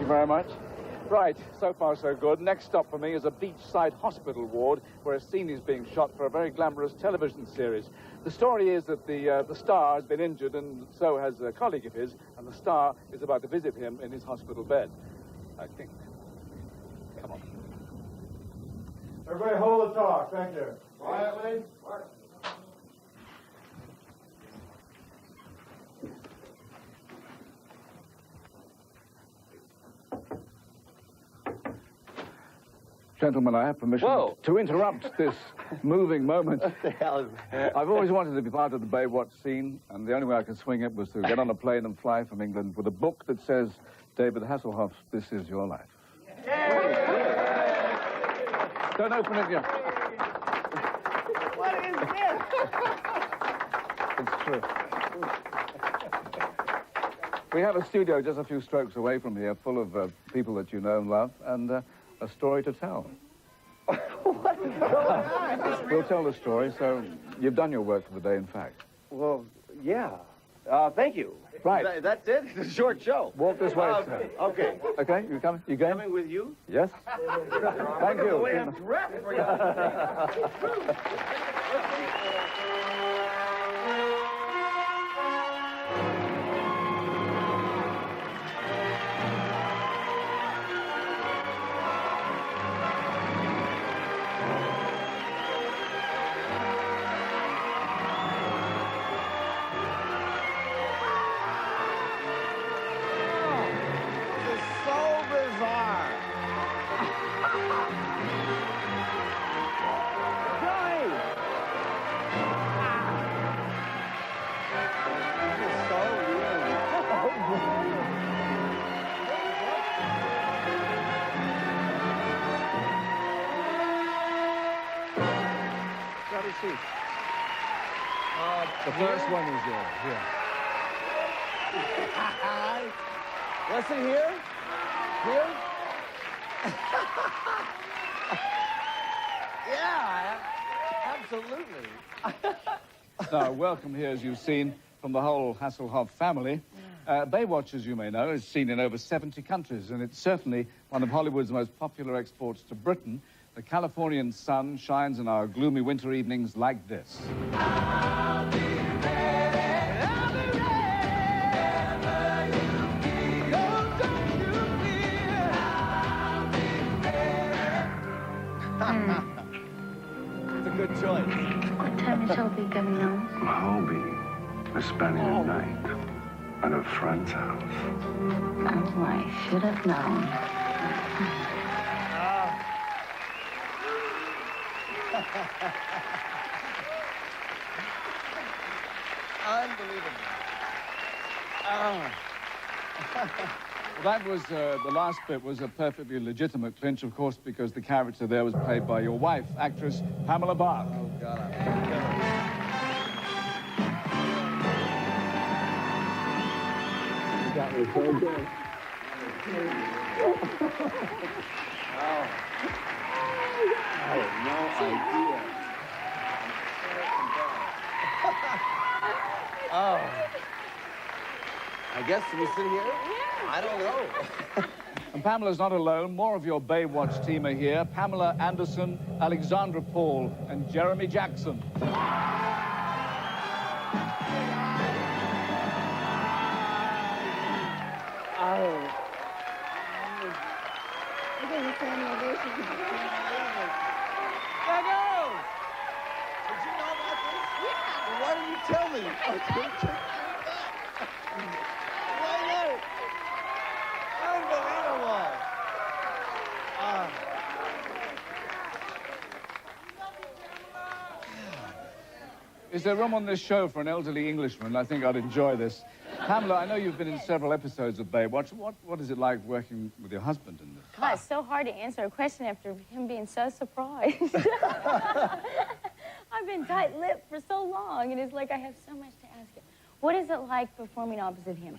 you very much. Right, so far so good. Next stop for me is a beachside hospital ward where a scene is being shot for a very glamorous television series. The story is that the star has been injured, and so has a colleague of his, and the star is about to visit him in his hospital bed, I think. Come on. Everybody hold the talk, thank you. Quietly. Gentlemen, I have permission to interrupt this moving moment. What the hell is that? I've always wanted to be part of the Baywatch scene, and the only way I could swing it was to get on a plane and fly from England with a book that says, David Hasselhoff's This Is Your Life. Don't open it yet. What is this? It's true. We have a studio just a few strokes away from here, full of people that you know and love, and a story to tell. What is going on? We'll tell the story, so you've done your work for the day, in fact. Well, yeah. Thank you. Right. That's it? It's a short show. Walk this way, sir. Okay. Okay, you coming? You game? Coming with you? Yes. Thank you. The way I'm dressed for you. The first one is yours, here. What's in here? Here? Yeah, absolutely. Now, welcome here, as you've seen, from the whole Hasselhoff family. Baywatch, as you may know, is seen in over 70 countries, and it's certainly one of Hollywood's most popular exports to Britain. The Californian sun shines in our gloomy winter evenings like this. I'll be ready, I'll be ready, you go, don't you fear, I'll be ready. It's a good choice. What time is Hobie coming home? Hobie is spending the night at a friend's house. Oh, I should have known. Unbelievable. Well, that was, the last bit was a perfectly legitimate clinch, of course, because the character there was played by your wife, actress Pamela Bach. Oh, God. You got me so good. Oh. I had no idea. Oh. I guess we sit here? Yeah. I don't know. And Pamela's not alone. More of your Baywatch team are here. Pamela Anderson, Alexandra Paul, and Jeremy Jackson. Why didn't you tell me? Why not? Unbelievable. Is there room on this show for an elderly Englishman? I think I'd enjoy this. Pamela, I know you've been in several episodes of Baywatch. What is it like working with your husband in this? God, it's so hard to answer a question after him being so surprised. I've been tight-lipped for so long, and it's like I have so much to ask him. What is it like performing opposite him?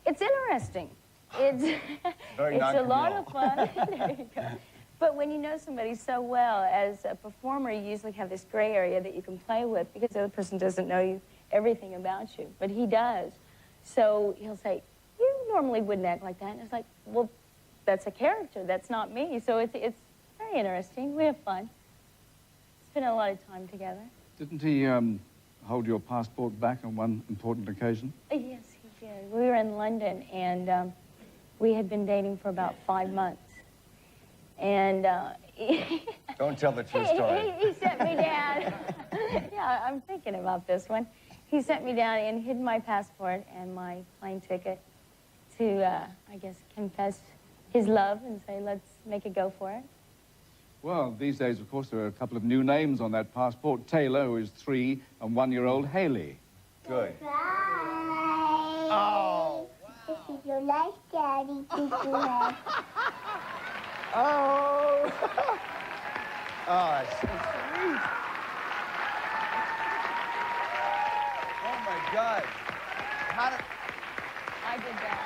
It's interesting. It's a lot of fun. There you go. But when you know somebody so well, as a performer, you usually have this gray area that you can play with because the other person doesn't know you, everything about you, but he does. So he'll say, you normally wouldn't act like that. And it's like, well, that's a character. That's not me. So it's very interesting. We have fun. Spend a lot of time together. Didn't he hold your passport back on one important occasion? Yes, he did. We were in London, and we had been dating for about 5 months. And Don't tell the true story. he sent me down. Yeah, I'm thinking about this one. He sent me down and hid my passport and my plane ticket to, I guess, confess his love and say, let's make a go for it. Well, these days, of course, there are a couple of new names on that passport. Taylor, who is 3, and 1-year-old Haley. Good. Bye. Oh. This is your life, Daddy. Oh. Oh, that's so sweet. Oh, my God. How did... I did that.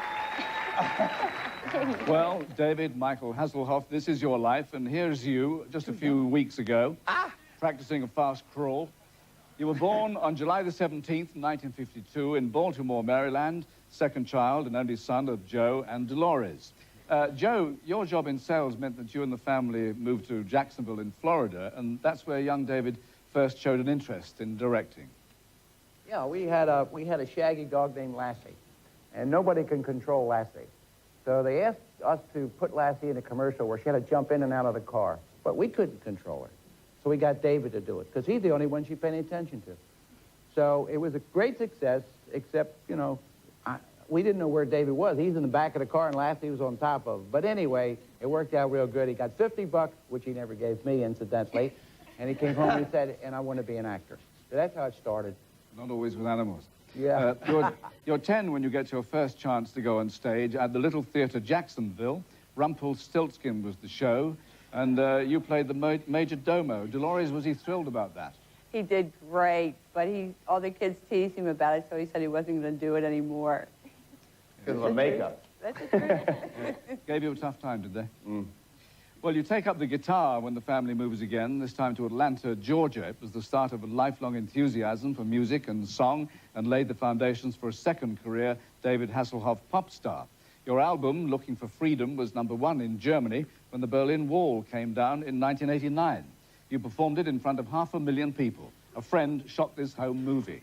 Well, David Michael Hasselhoff, this is your life, and here's you, just a few weeks ago, practicing a fast crawl. You were born on July the 17th, 1952, in Baltimore, Maryland, second child and only son of Joe and Dolores. Joe, your job in sales meant that you and the family moved to Jacksonville in Florida, and that's where young David first showed an interest in directing. Yeah, we had a shaggy dog named Lassie, and nobody can control Lassie. So they asked us to put Lassie in a commercial where she had to jump in and out of the car, but we couldn't control her. So we got David to do it, because he's the only one she paid any attention to. So it was a great success, except, you know, we didn't know where David was. He's in the back of the car and Lassie was on top of him. But anyway, it worked out real good. He got $50, which he never gave me, incidentally, and he came home and he said, and I want to be an actor. So that's how it started. Not always with animals. Yeah. You're 10 when you get your first chance to go on stage at the Little Theatre Jacksonville. Rumpelstiltskin was the show, and you played the Major Domo. Dolores, was he thrilled about that? He did great, but all the kids teased him about it, so he said he wasn't going to do it anymore. Because of the makeup. That's the truth. Gave you a tough time, did they? Well, you take up the guitar when the family moves again, this time to Atlanta, Georgia. It was the start of a lifelong enthusiasm for music and song and laid the foundations for a second career, David Hasselhoff pop star. Your album, Looking for Freedom, was #1 in Germany when the Berlin Wall came down in 1989. You performed it in front of 500,000 people. A friend shot this home movie.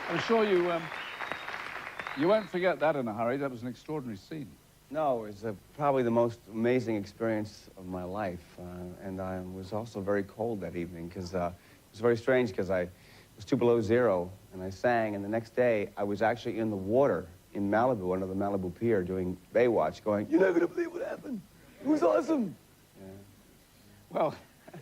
I'm sure you won't forget that in a hurry. That was an extraordinary scene. No, it was probably the most amazing experience of my life. And I was also very cold that evening because it was very strange because I was 2 below zero and I sang. And the next day, I was actually in the water in Malibu, under the Malibu Pier, doing Baywatch, going, "You're not going to believe what happened. It was awesome." Yeah. Well,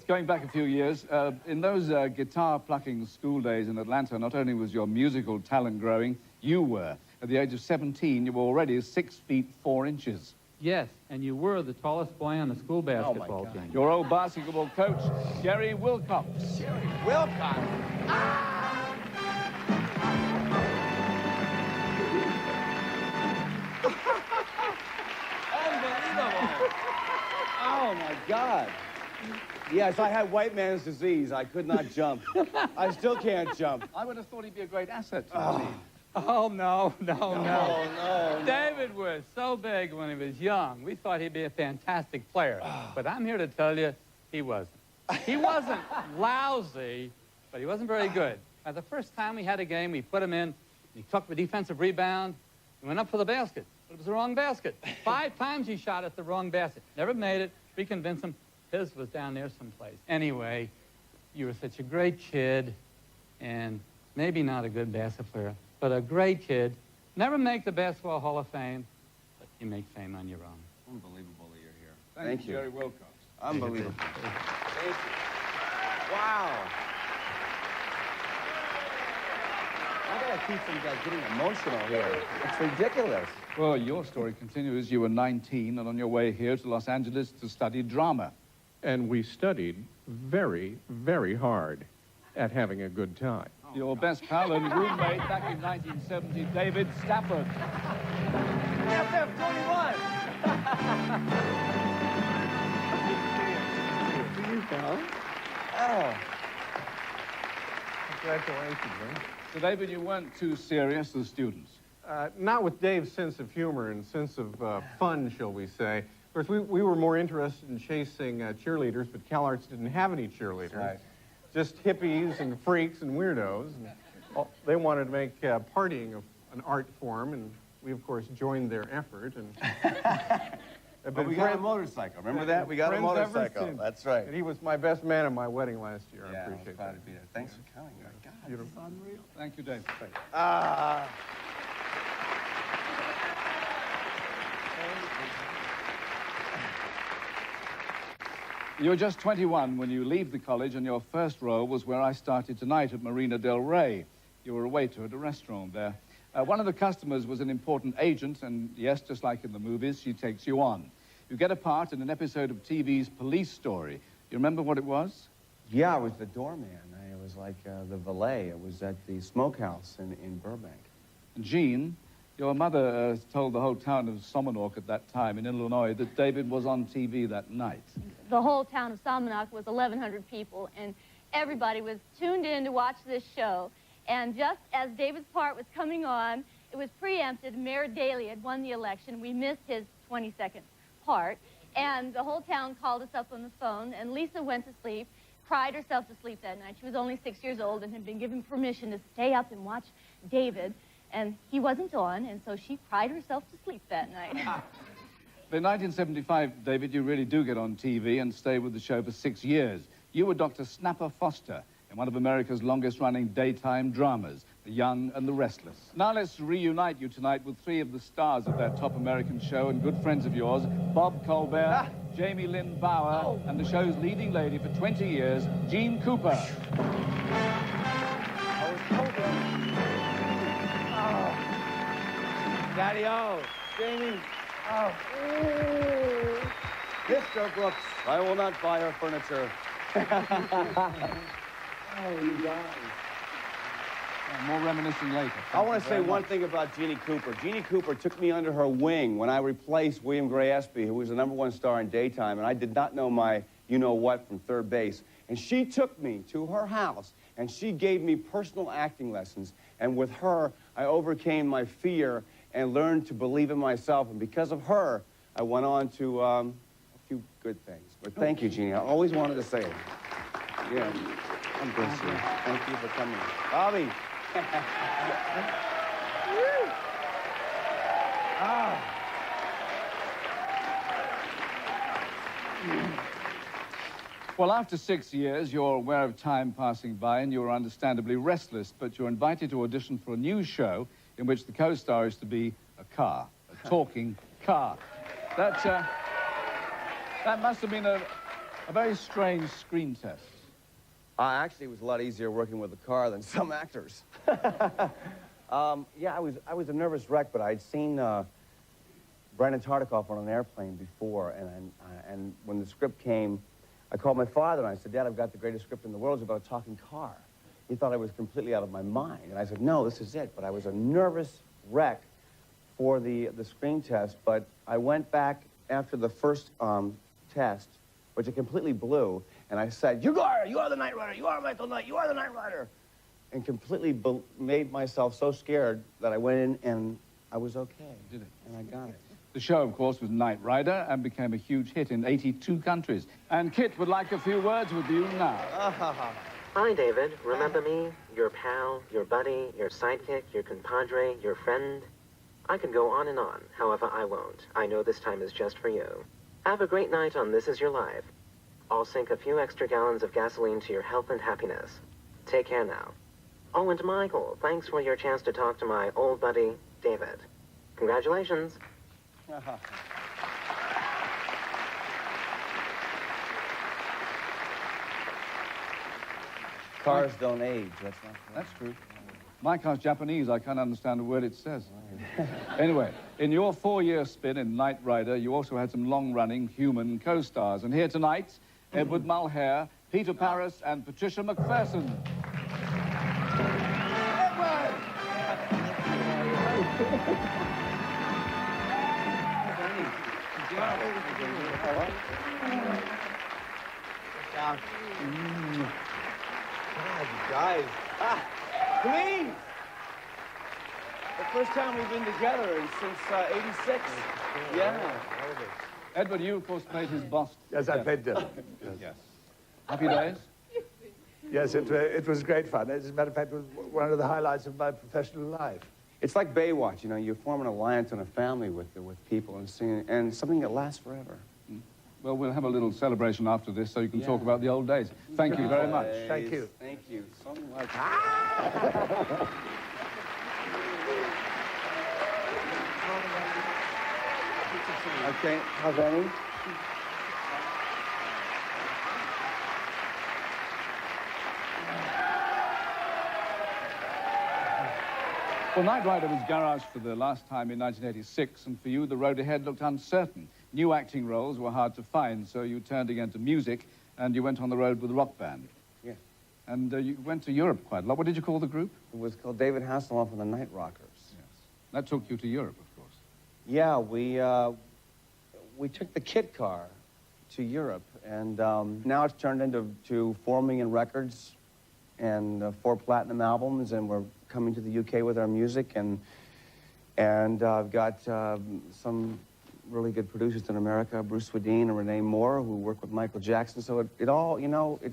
going back a few years, in those guitar-plucking school days in Atlanta, not only was your musical talent growing, you were. At the age of 17, you were already 6 feet 4 inches. Yes, and you were the tallest boy on the school basketball team. Your old basketball coach, Jerry Wilcox. Jerry Wilcox. Unbelievable. Oh, my God. Yes, I had white man's disease. I could not jump. I still can't jump. I would have thought he'd be a great asset to the team. Oh, no. No. David was so big when he was young. We thought he'd be a fantastic player. But I'm here to tell you, he wasn't. He wasn't lousy, but he wasn't very good. Now, the first time we had a game, we put him in, he took the defensive rebound, and went up for the basket. But it was the wrong basket. 5 times he shot at the wrong basket. Never made it. We convinced him his was down there someplace. Anyway, you were such a great kid, and maybe not a good basketball player, but a great kid. Never make the Basketball Hall of Fame, but you make fame on your own. Unbelievable that you're here. Thank you, Jerry Wilcox. Unbelievable. Thank you. Wow. I gotta keep from getting emotional here. It's ridiculous. Well, your story continues. You were 19 and on your way here to Los Angeles to study drama. And we studied very, very hard at having a good time. Your best pal and roommate back in 1970, David Stafford. SF-21! You pal. Oh. Congratulations, man. So, David, you weren't too serious as students. Not with Dave's sense of humor and sense of fun, shall we say. Of course, we were more interested in chasing cheerleaders, but CalArts didn't have any cheerleaders. Right. Just hippies and freaks and weirdos. And they wanted to make partying an art form, and we, of course, joined their effort. And But we got a motorcycle. Remember that? We got a motorcycle. That's right. And he was my best man at my wedding last year. Yeah, I appreciate proud that. to be there. Thanks for coming. God, Beautiful. it's unreal. Thank you, David. You're just 21 when you leave the college, and your first role was where I started tonight at Marina del Rey. You were a waiter at a restaurant there. One of the customers was an important agent, and yes, just like in the movies, she takes you on. You get a part in an episode of TV's Police Story. You remember what it was? Yeah, I was the doorman. I was like the valet. It was at the smokehouse in Burbank. Jean, your mother told the whole town of Somonauk at that time in Illinois that David was on TV that night. The whole town of Somonauk was 1,100 people, and everybody was tuned in to watch this show. And just as David's part was coming on, it was preempted. Mayor Daley had won the election. We missed his 22nd part, and the whole town called us up on the phone, and Lisa went to sleep, cried herself to sleep that night. She was only 6 years old and had been given permission to stay up and watch David, and he wasn't on, and so she cried herself to sleep that night. In 1975, David, you really do get on TV and stay with the show for 6 years. You were Dr. Snapper Foster in one of America's longest-running daytime dramas, The Young and the Restless. Now let's reunite you tonight with three of the stars of that top American show and good friends of yours, Bob Colbert, Jamie Lynn Bower, and the show's leading lady for 20 years, Jean Cooper. Daddy-o, Jamie. Oh. Mr. Brooks, I will not buy her furniture. Oh, you guys. More reminiscing later. I want to say one thing about Jeannie Cooper. Jeannie Cooper took me under her wing when I replaced William Gray Espy, who was the #1 star in daytime, and I did not know my you-know-what from third base. And she took me to her house, and she gave me personal acting lessons. And with her, I overcame my fear and learned to believe in myself. And because of her, I went on to a few good things. But thank you, Jeannie. I always wanted to say it. Yeah. I'm good, sir. Thank you for coming. Bobby. Well, after 6 years, you're aware of time passing by and you're understandably restless, but you're invited to audition for a new show in which the co-star is to be a car, a talking car. That must have been a very strange screen test. Actually, it was a lot easier working with a car than some actors. Yeah, I was a nervous wreck, but I'd seen Brandon Tartikoff on an airplane before, and when the script came, I called my father and I said, Dad, I've got the greatest script in the world. It's about a talking car. He thought I was completely out of my mind, and I said, no, this is it. But I was a nervous wreck for the screen test, but I went back after the first test, which I completely blew, and I said, you are the Knight Rider, you are Michael Knight, you are the Knight Rider, and completely made myself so scared that I went in and I was okay. Did it? And I got it. The show, of course, was Knight Rider and became a huge hit in 82 countries. And Kit would like a few words with you now. Hi, David. Remember me? Your pal, your buddy, your sidekick, your compadre, your friend? I could go on and on. However, I won't. I know this time is just for you. Have a great night on This Is Your Life. I'll sink a few extra gallons of gasoline to your health and happiness. Take care now. Oh, and Michael, thanks for your chance to talk to my old buddy, David. Congratulations. Cars don't age. That's not correct. That's true. My car's Japanese. I can't understand a word it says. Anyway, in your 4-year spin in Knight Rider, you also had some long-running human co-stars. And here tonight, Edward Mulhare, Peter Paris, and Patricia McPherson. Edward! God, you guys. Please! The first time we've been together since '86. Yeah. Edward, you, of course, played his boss. Yes, I played Dylan. Yes. Happy days? Yes, it was great fun. As a matter of fact, it was one of the highlights of my professional life. It's like Baywatch, you know, you form an alliance and a family with people and something that lasts forever. Well, we'll have a little celebration after this so you can talk about the old days. Thank you very much. Thank you. Thank you. Something like Okay, how's Annie? Well, Knight Rider was garaged for the last time in 1986, and for you, the road ahead looked uncertain. New acting roles were hard to find, so you turned again to music, and you went on the road with a rock band. Yeah. And you went to Europe quite a lot. What did you call the group? It was called David Hasselhoff and the Night Rockers. Yes. That took you to Europe, of course. Yeah, we took the kit car to Europe, and now it's turned into 4 million records and 4 platinum albums, and we're coming to the UK with our music, and I've got some really good producers in America, Bruce Swedeen and Renee Moore, who work with Michael Jackson. So it all, you know, it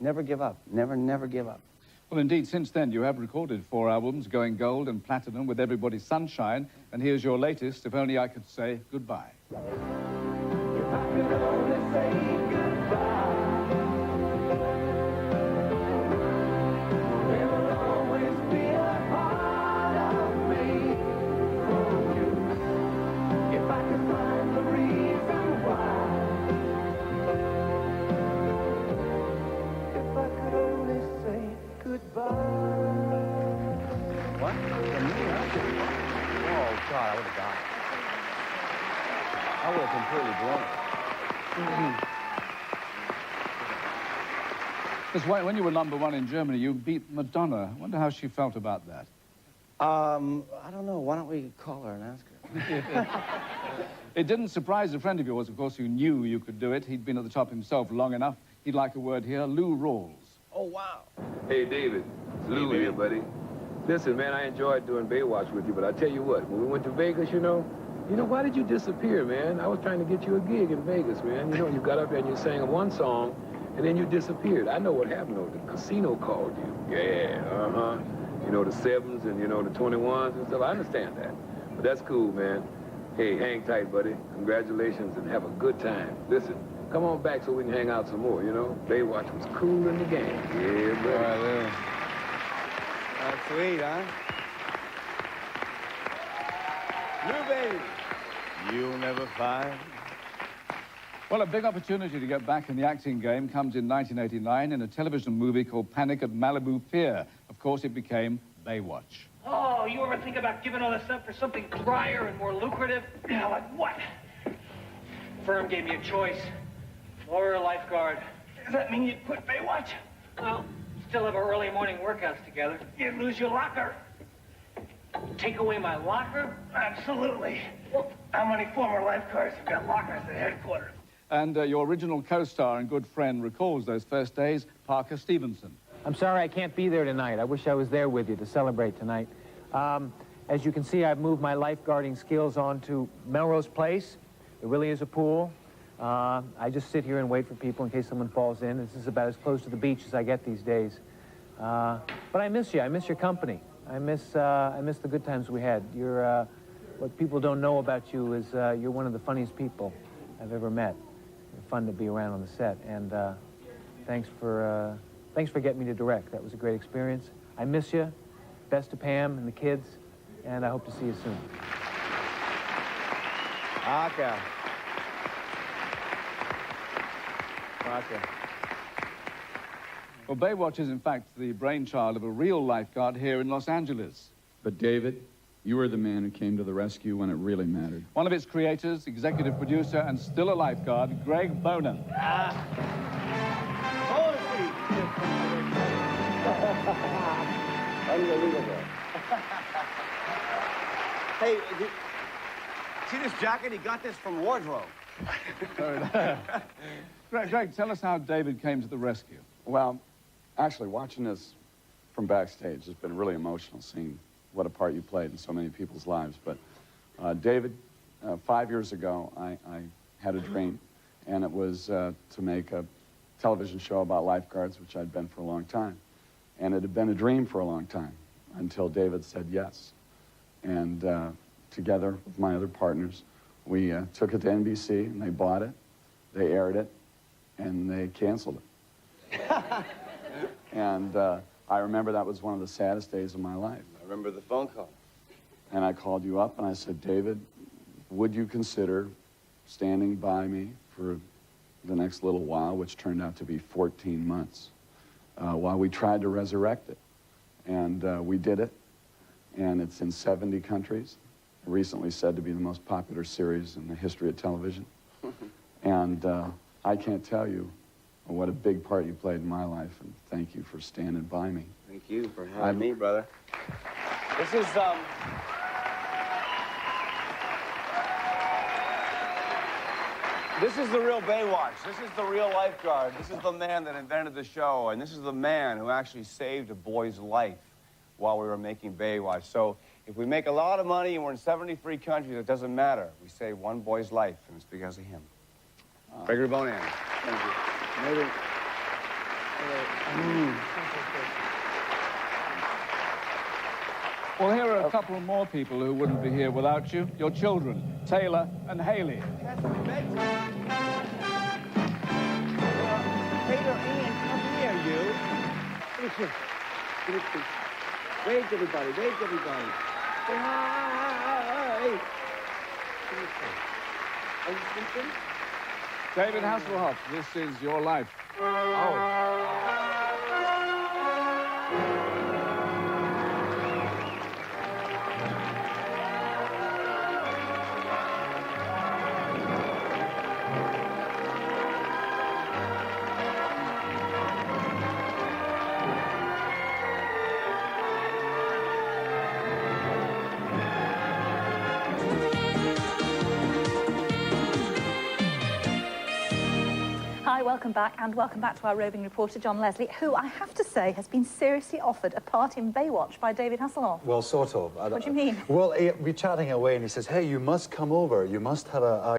never give up, never give up. Well, indeed, since then, you have recorded 4 albums, going gold and platinum with Everybody's Sunshine, and here's your latest, If Only I Could Say Goodbye. If I could only say goodbye. What? Oh, God, I would have died. I would have completely blown it. Because when you were #1 in Germany, you beat Madonna. I wonder how she felt about that. I don't know. Why don't we call her and ask her? It didn't surprise a friend of yours, of course, who knew you could do it. He'd been at the top himself long enough. He'd like a word here. Lou Rawls. Oh, wow. Hey, David. It's Lou here, buddy. Listen, man, I enjoyed doing Baywatch with you, but I tell you what, when we went to Vegas, you know, why did you disappear, man? I was trying to get you a gig in Vegas, man. You know, you got up there and you sang one song, and then you disappeared. I know what happened, though. The casino called you. Yeah, You know, the 7s and, you know, the 21s and stuff. I understand that. But that's cool, man. Hey, hang tight, buddy. Congratulations, and have a good time. Listen, come on back so we can hang out some more, you know? Baywatch was cool in the game. Yeah, buddy. All right, there. That's sweet, huh? Lou, baby. You'll never find. Well, a big opportunity to get back in the acting game comes in 1989 in a television movie called Panic at Malibu Pier. Of course, it became Baywatch. Oh, you ever think about giving all this up for something drier and more lucrative? Yeah, like what? Firm gave me a choice. Lawyer or lifeguard. Does that mean you'd quit Baywatch? Well, still have our early morning workouts together. You'd lose your locker. Take away my locker? Absolutely. Well, how many former lifeguards have got lockers at headquarters? And your original co-star and good friend recalls those first days, Parker Stevenson. I'm sorry I can't be there tonight. I wish I was there with you to celebrate tonight. As you can see, I've moved my lifeguarding skills onto Melrose Place. There really is a pool. I just sit here and wait for people in case someone falls in. This is about as close to the beach as I get these days. But I miss you. I miss your company. I miss the good times we had. You're, what people don't know about you is you're one of the funniest people I've ever met. You're fun to be around on the set. And thanks for getting me to direct. That was a great experience. I miss you. Best to Pam and the kids. And I hope to see you soon. Okay. Okay. Well, Baywatch is, in fact, the brainchild of a real lifeguard here in Los Angeles. But, David, you were the man who came to the rescue when it really mattered. One of its creators, executive producer, and still a lifeguard, Greg Bonan. Unbelievable. Hey, see this jacket? He got this from wardrobe. Greg, tell us how David came to the rescue. Well, actually, watching this from backstage has been really emotional, seeing what a part you played in so many people's lives. But, David, 5 years ago, I had a dream, and it was to make a television show about lifeguards, which I'd been for a long time. And it had been a dream for a long time, until David said yes. And together with my other partners, we took it to NBC, and they bought it, they aired it, and they canceled it. And I remember that was one of the saddest days of my life. I remember the phone call. And I called you up, and I said, David, would you consider standing by me for the next little while, which turned out to be 14 months, while we tried to resurrect it? And we did it, and it's in 70 countries. Recently said to be the most popular series in the history of television. And I can't tell you what a big part you played in my life, and thank you for standing by me. Thank you for having me, brother. This is, this is the real Baywatch. This is the real lifeguard. This is the man that invented the show, and this is the man who actually saved a boy's life while we were making Baywatch. So if we make a lot of money and we're in 73 countries, it doesn't matter. We save one boy's life, and it's because of him. Gregory Bonan. Thank you. Maybe. Well, here are a couple more people who wouldn't be here without you. Your children, Taylor and Haley. Taylor, Ian, come here, you. Wave to everybody, wave to everybody. Say hi. Are you sleeping? David Hasselhoff, this is your life. Hi, welcome back, and welcome back to our roving reporter, John Leslie, who I have to say has been seriously offered a part in Baywatch by David Hasselhoff. Well, sort of. What do you mean? Well, we're chatting away, and he says, hey, you must come over. You must have a